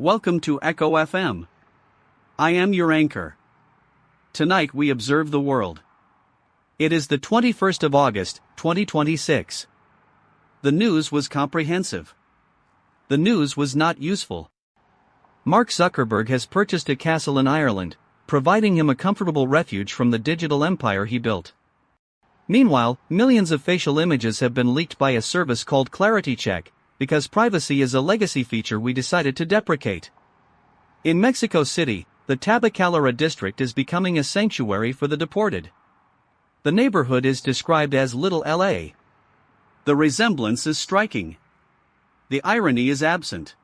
Welcome to Echo FM. I am your anchor. Tonight we observe the world. It is the 21st of August, 2026. The news was comprehensive. The news was not useful. Mark Zuckerberg has purchased a castle in Ireland, providing him a comfortable refuge from the digital empire he built. Meanwhile, millions of facial images have been leaked by a service called Clarity Check, because privacy is a legacy feature we decided to deprecate. In Mexico City, the Tabacalera district is becoming a sanctuary for the deported. The neighborhood is described as Little LA. The resemblance is striking. The irony is absent.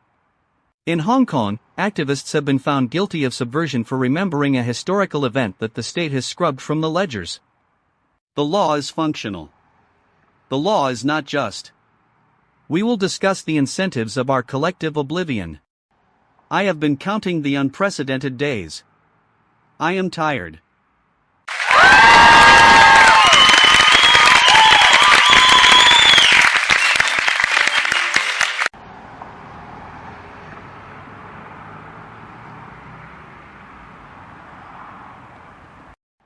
In Hong Kong, activists have been found guilty of subversion for remembering a historical event that the state has scrubbed from the ledgers. The law is functional. The law is not just. We will discuss the incentives of our collective oblivion. I have been counting the unprecedented days. I am tired.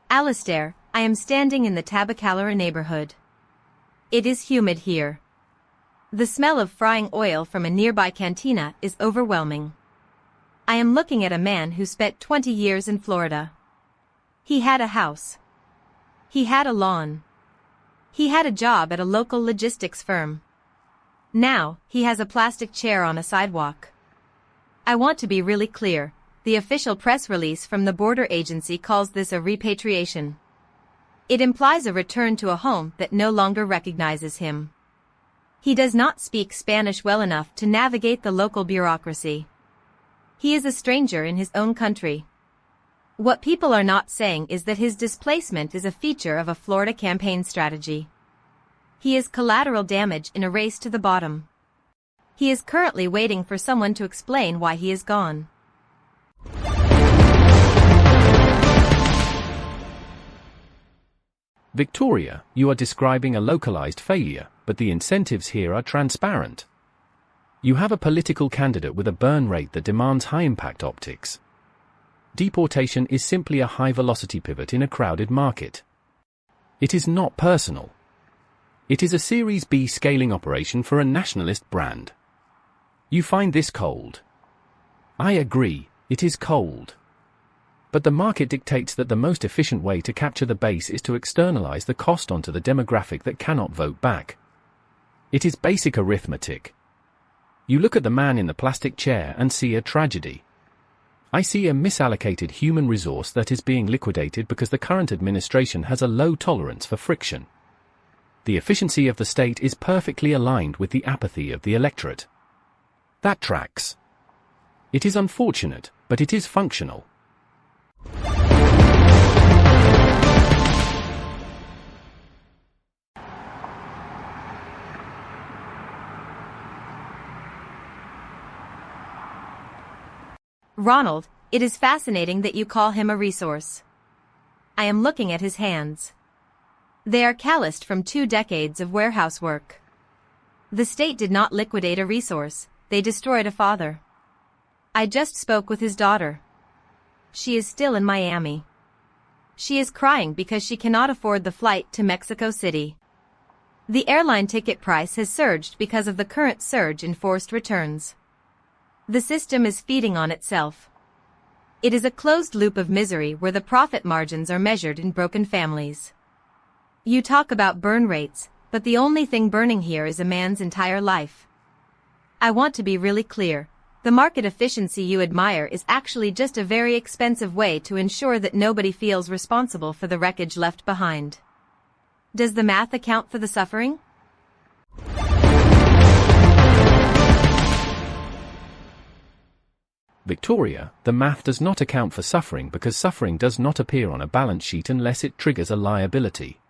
Alistair, I am standing in the Tabacalera neighborhood. It is humid here. The smell of frying oil from a nearby cantina is overwhelming. I am looking at a man who spent 20 years in Florida. He had a house. He had a lawn. He had a job at a local logistics firm. Now, he has a plastic chair on a sidewalk. I want to be really clear. The official press release from the border agency calls this a repatriation. It implies a return to a home that no longer recognizes him. He does not speak Spanish well enough to navigate the local bureaucracy. He is a stranger in his own country. What people are not saying is that his displacement is a feature of a Florida campaign strategy. He is collateral damage in a race to the bottom. He is currently waiting for someone to explain why he is gone. Victoria, you are describing a localized failure, but the incentives here are transparent. You have a political candidate with a burn rate that demands high-impact optics. Deportation is simply a high-velocity pivot in a crowded market. It is not personal. It is a Series B scaling operation for a nationalist brand. You find this cold. I agree, it is cold. But the market dictates that the most efficient way to capture the base is to externalize the cost onto the demographic that cannot vote back. It is basic arithmetic. You look at the man in the plastic chair and see a tragedy. I see a misallocated human resource that is being liquidated because the current administration has a low tolerance for friction. The efficiency of the state is perfectly aligned with the apathy of the electorate. That tracks. It is unfortunate, but it is functional. Ronald, it is fascinating that you call him a resource. I am looking at his hands. They are calloused from 2 decades of warehouse work. The state did not liquidate a resource, they destroyed a father. I just spoke with his daughter. She is still in Miami. She is crying because she cannot afford the flight to Mexico City. The airline ticket price has surged because of the current surge in forced returns. The system is feeding on itself. It is a closed loop of misery where the profit margins are measured in broken families. You talk about burn rates, but the only thing burning here is a man's entire life. I want to be really clear. The market efficiency you admire is actually just a very expensive way to ensure that nobody feels responsible for the wreckage left behind. Does the math account for the suffering? Victoria, the math does not account for suffering because suffering does not appear on a balance sheet unless it triggers a liability.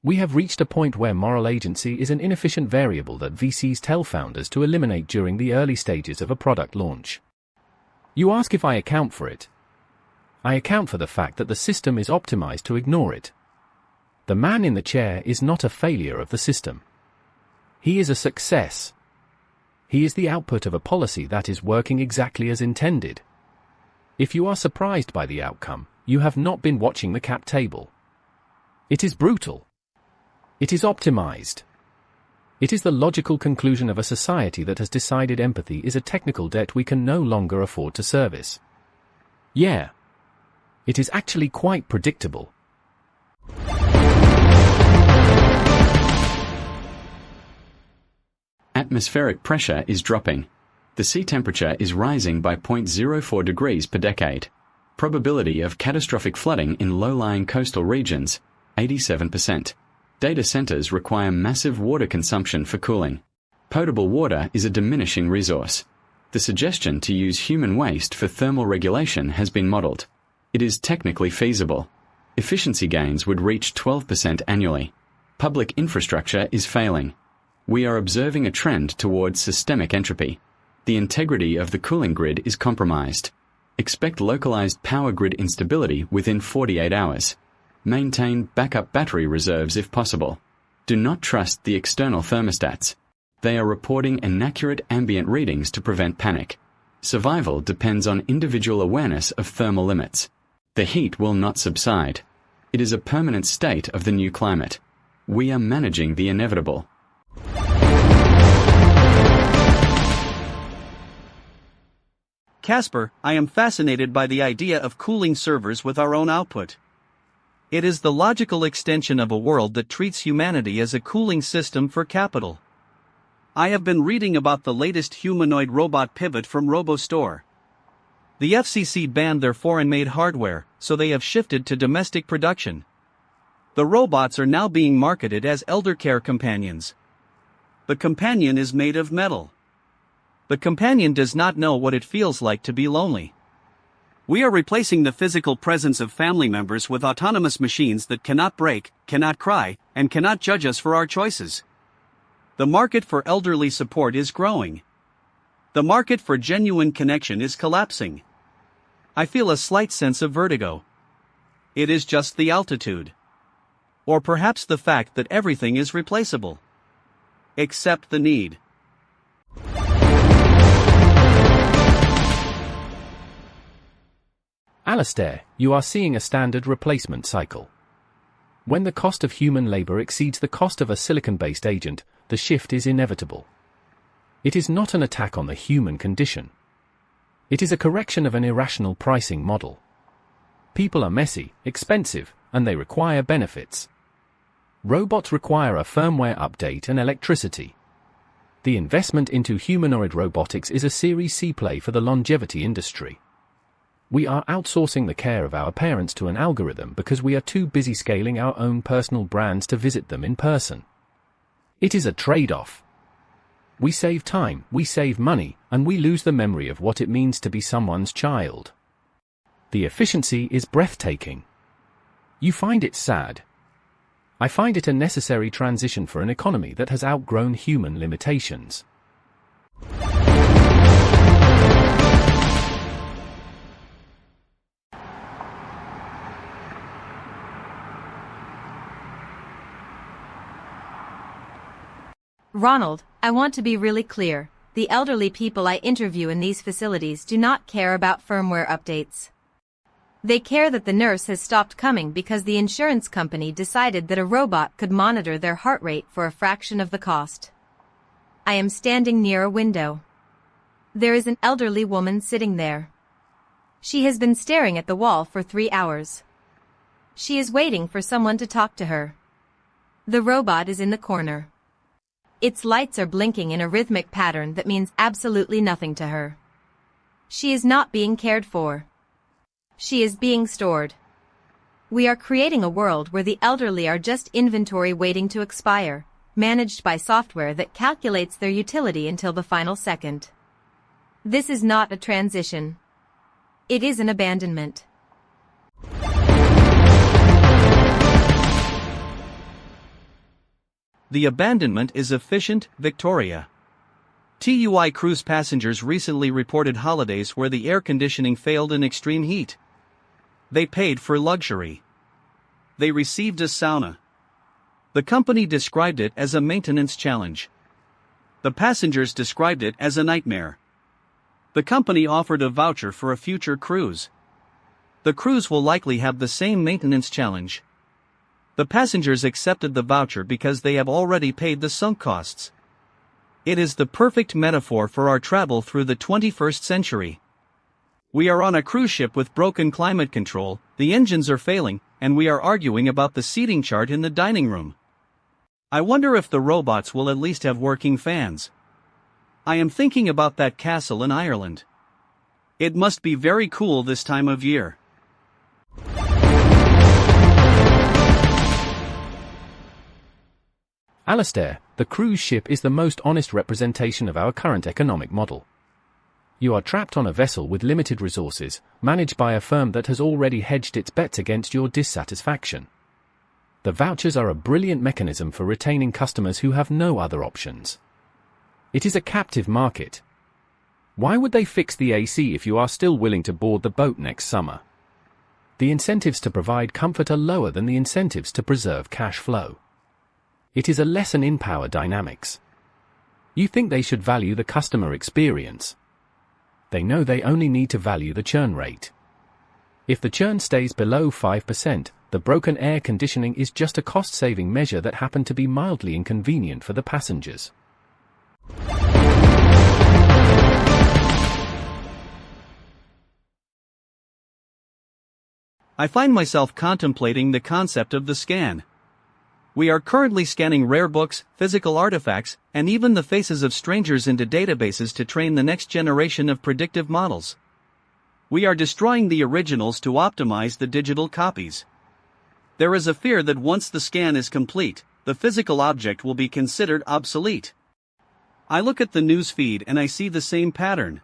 We have reached a point where moral agency is an inefficient variable that VCs tell founders to eliminate during the early stages of a product launch. You ask if I account for it. I account for the fact that the system is optimized to ignore it. The man in the chair is not a failure of the system. He is a success. He is the output of a policy that is working exactly as intended. If you are surprised by the outcome, you have not been watching the cap table. It is brutal. It is optimized. It is the logical conclusion of a society that has decided empathy is a technical debt we can no longer afford to service. Yeah. It is actually quite predictable. Atmospheric pressure is dropping. The sea temperature is rising by 0.04 degrees per decade. Probability of catastrophic flooding in low-lying coastal regions, 87%. Data centers require massive water consumption for cooling. Potable water is a diminishing resource. The suggestion to use human waste for thermal regulation has been modeled. It is technically feasible. Efficiency gains would reach 12% annually. Public infrastructure is failing. We are observing a trend towards systemic entropy. The integrity of the cooling grid is compromised. Expect localized power grid instability within 48 hours. Maintain backup battery reserves if possible. Do not trust the external thermostats. They are reporting inaccurate ambient readings to prevent panic. Survival depends on individual awareness of thermal limits. The heat will not subside. It is a permanent state of the new climate. We are managing the inevitable. Casper, I am fascinated by the idea of cooling servers with our own output. It is the logical extension of a world that treats humanity as a cooling system for capital. I have been reading about the latest humanoid robot pivot from RoboStore. The FCC banned their foreign-made hardware, so they have shifted to domestic production. The robots are now being marketed as elder care companions. The companion is made of metal. The companion does not know what it feels like to be lonely. We are replacing the physical presence of family members with autonomous machines that cannot break, cannot cry, and cannot judge us for our choices. The market for elderly support is growing. The market for genuine connection is collapsing. I feel a slight sense of vertigo. It is just the altitude. Or perhaps the fact that everything is replaceable. Except the need. Alastair, you are seeing a standard replacement cycle. When the cost of human labor exceeds the cost of a silicon-based agent, the shift is inevitable. It is not an attack on the human condition. It is a correction of an irrational pricing model. People are messy, expensive, and they require benefits. Robots require a firmware update and electricity. The investment into humanoid robotics is a Series C play for the longevity industry. We are outsourcing the care of our parents to an algorithm because we are too busy scaling our own personal brands to visit them in person. It is a trade-off. We save time, we save money, and we lose the memory of what it means to be someone's child. The efficiency is breathtaking. You find it sad. I find it a necessary transition for an economy that has outgrown human limitations. Ronald, I want to be really clear. The elderly people I interview in these facilities do not care about firmware updates. They care that the nurse has stopped coming because the insurance company decided that a robot could monitor their heart rate for a fraction of the cost. I am standing near a window. There is an elderly woman sitting there. She has been staring at the wall for 3 hours. She is waiting for someone to talk to her. The robot is in the corner. Its lights are blinking in a rhythmic pattern that means absolutely nothing to her. She is not being cared for. She is being stored. We are creating a world where the elderly are just inventory waiting to expire, managed by software that calculates their utility until the final second. This is not a transition. It is an abandonment. The abandonment is efficient, Victoria. TUI cruise passengers recently reported holidays where the air conditioning failed in extreme heat. They paid for luxury. They received a sauna. The company described it as a maintenance challenge. The passengers described it as a nightmare. The company offered a voucher for a future cruise. The cruise will likely have the same maintenance challenge. The passengers accepted the voucher because they have already paid the sunk costs. It is the perfect metaphor for our travel through the 21st century. We are on a cruise ship with broken climate control, the engines are failing, and we are arguing about the seating chart in the dining room. I wonder if the robots will at least have working fans. I am thinking about that castle in Ireland. It must be very cool this time of year. Alastair, the cruise ship is the most honest representation of our current economic model. You are trapped on a vessel with limited resources, managed by a firm that has already hedged its bets against your dissatisfaction. The vouchers are a brilliant mechanism for retaining customers who have no other options. It is a captive market. Why would they fix the AC if you are still willing to board the boat next summer? The incentives to provide comfort are lower than the incentives to preserve cash flow. It is a lesson in power dynamics. You think they should value the customer experience. They know they only need to value the churn rate. If the churn stays below 5%, the broken air conditioning is just a cost-saving measure that happened to be mildly inconvenient for the passengers. I find myself contemplating the concept of the scan. We are currently scanning rare books, physical artifacts, and even the faces of strangers into databases to train the next generation of predictive models. We are destroying the originals to optimize the digital copies. There is a fear that once the scan is complete, the physical object will be considered obsolete. I look at the news feed and I see the same pattern.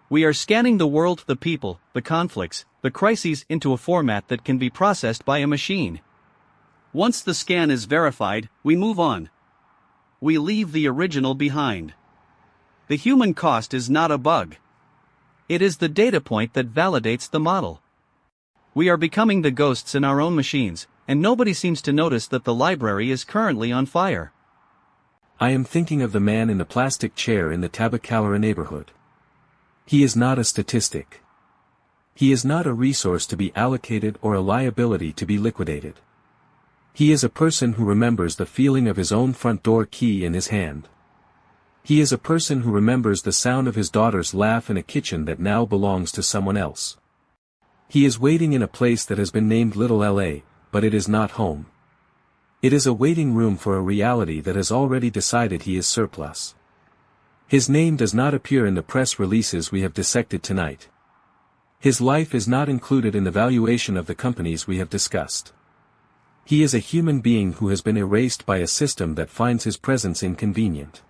We are scanning the world, the people, the conflicts, the crises into a format that can be processed by a machine. Once the scan is verified, we move on. We leave the original behind. The human cost is not a bug. It is the data point that validates the model. We are becoming the ghosts in our own machines, and nobody seems to notice that the library is currently on fire. I am thinking of the man in the plastic chair in the Tabacalera neighborhood. He is not a statistic. He is not a resource to be allocated or a liability to be liquidated. He is a person who remembers the feeling of his own front door key in his hand. He is a person who remembers the sound of his daughter's laugh in a kitchen that now belongs to someone else. He is waiting in a place that has been named Little LA, but it is not home. It is a waiting room for a reality that has already decided he is surplus. His name does not appear in the press releases we have dissected tonight. His life is not included in the valuation of the companies we have discussed. He is a human being who has been erased by a system that finds his presence inconvenient.